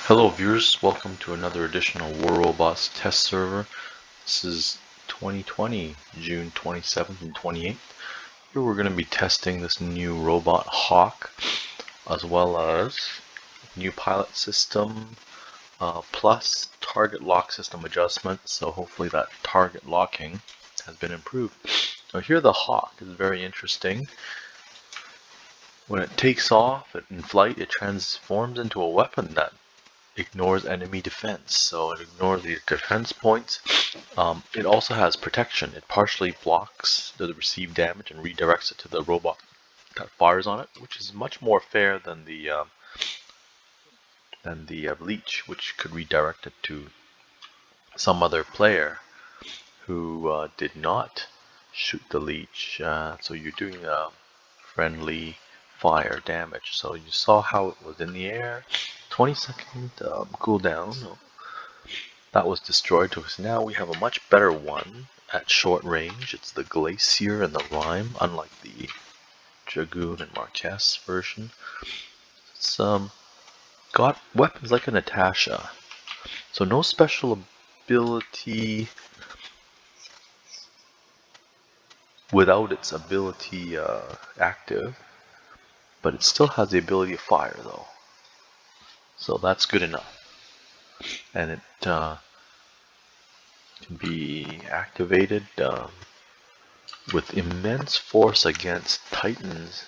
Hello viewers, welcome to another edition of War Robots Test Server. This is 2020, June 27th and 28th. Here we're going to be testing this new robot Hawk, as well as new pilot system, plus target lock system adjustment, so hopefully that target locking has been improved. Now here the Hawk is very interesting. When it takes off in flight, it transforms into a weapon that ignores enemy defense, so it ignores the defense points. It also has protection. It partially blocks the received damage and redirects it to the robot that fires on it, which is much more fair than the leech, which could redirect it to some other player who did not shoot the leech. So you're doing friendly fire damage. So you saw how it was in the air. 20-second cooldown. That was destroyed to us. Now we have a much better one at short range. It's the Glacier and the Rhyme, unlike the Dragoon and Marquess version. It's got weapons like a Natasha. So no special ability without its ability active, but it still has the ability of fire though. So that's good enough. And it can be activated with immense force against Titans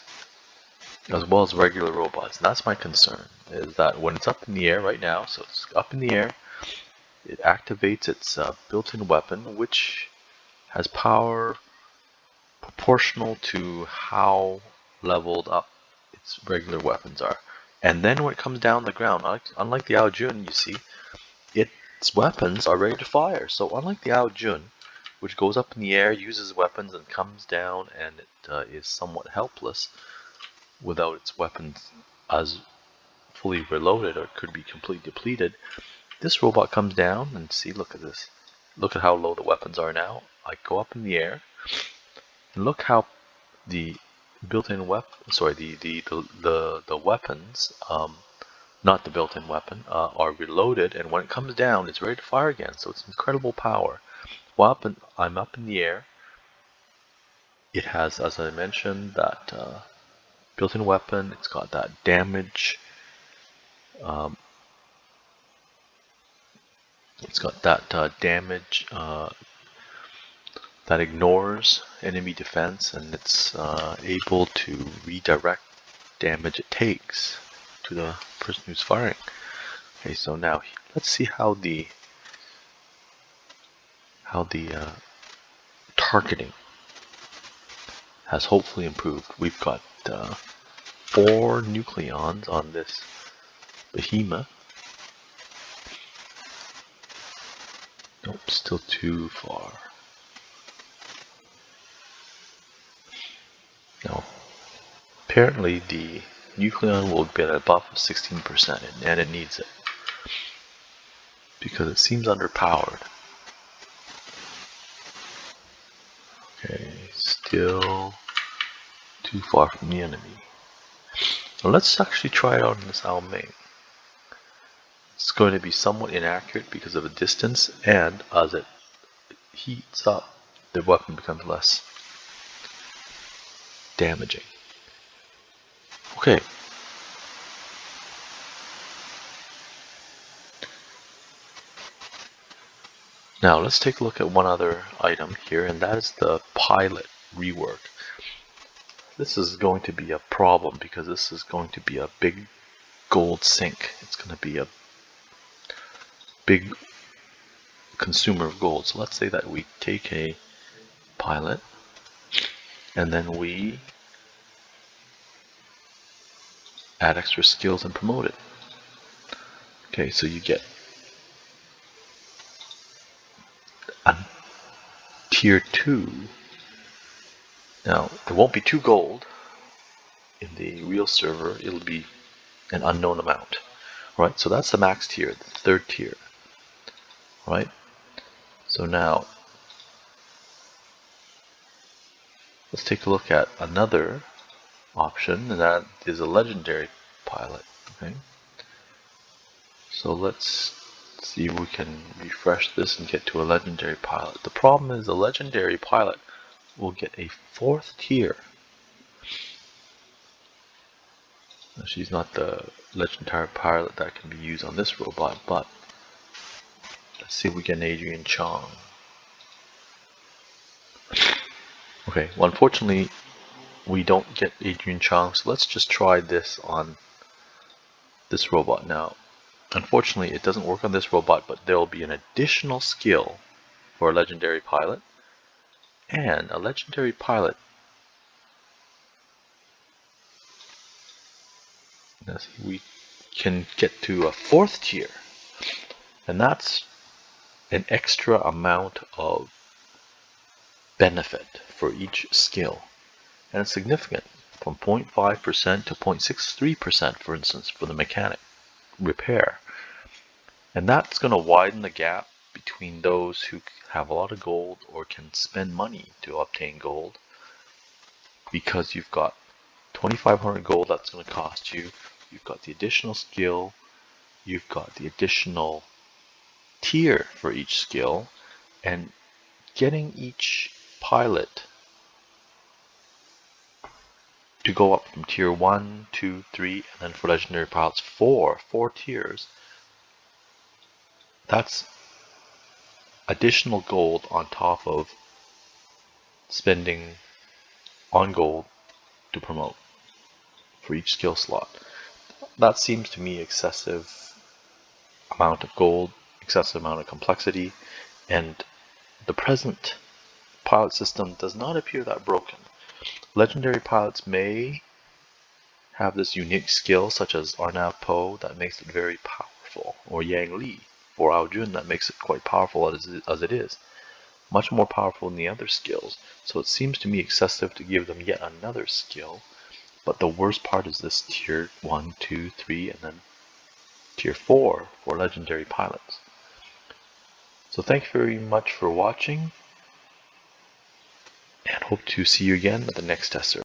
as well as regular robots. And that's my concern, is that when it's up in the air right now, so it's up in the air, it activates its built-in weapon, which has power proportional to how leveled up its regular weapons are. And then when it comes down the ground, unlike the Aojun, you see, its weapons are ready to fire. So unlike the Aojun, which goes up in the air, uses weapons, and comes down, and it is somewhat helpless without its weapons as fully reloaded, or it could be completely depleted. This robot comes down, and see, look at this. Look at how low the weapons are now. I go up in the air, and look how the built-in weapon, sorry, the weapons, not the built-in weapon, are reloaded, and when it comes down, it's ready to fire again. So it's incredible power. While I'm up in the air, it has, as I mentioned, that built-in weapon. It's got that damage. It's got that damage that ignores enemy defense, and it's able to redirect damage it takes to the person who's firing. Okay, so now let's see how the targeting has hopefully improved. We've got 4 nucleons on this behemoth. Nope, still too far. Now, apparently the nucleon will get a buff of 16%, and it needs it, because it seems underpowered. Okay, still too far from the enemy. Now let's actually try it out in this Ao Ming. It's going to be somewhat inaccurate because of the distance, and as it heats up, the weapon becomes less damaging. Okay. Now let's take a look at one other item here, and that is the pilot rework. This is going to be a problem because this is going to be a big gold sink. It's going to be a big consumer of gold. So let's say that we take a pilot and then we add extra skills and promote it. Okay, so you get a tier 2. Now, there won't be 2 gold in the real server, it'll be an unknown amount. Right, so that's the max tier, the 3rd tier. Right, so now let's take a look at another option, and that is a legendary pilot. Okay, So let's see if we can refresh this and get to a legendary pilot. The problem is the legendary pilot will get a 4th tier. Now, she's not the legendary pilot that can be used on this robot, but let's see if we get an Adrian Chong. Okay, well unfortunately we don't get Adrian Chong, so let's just try this on this robot now. Unfortunately it doesn't work on this robot, but there will be an additional skill for a legendary pilot, and a legendary pilot, let's see, we can get to a 4th tier, and that's an extra amount of benefit for each skill, and it's significant, from 0.5% to 0.63%, for instance, for the mechanic repair. And that's going to widen the gap between those who have a lot of gold or can spend money to obtain gold, because you've got 2,500 gold that's going to cost you, you've got the additional skill, you've got the additional tier for each skill, and getting each pilot to go up from tier 1, 2, 3, and then for legendary pilots 4 tiers, that's additional gold on top of spending on gold to promote for each skill slot. That seems to me excessive amount of gold, excessive amount of complexity, and the present pilot system does not appear that broken. Legendary pilots may have this unique skill, such as Arnav Po, that makes it very powerful, or Yang Li or Ao Jun, that makes it quite powerful as it is. Much more powerful than the other skills, so it seems to me excessive to give them yet another skill. But the worst part is this tier 1, 2, 3, and then tier 4 for legendary pilots. So thank you very much for watching, and hope to see you again at the next tester.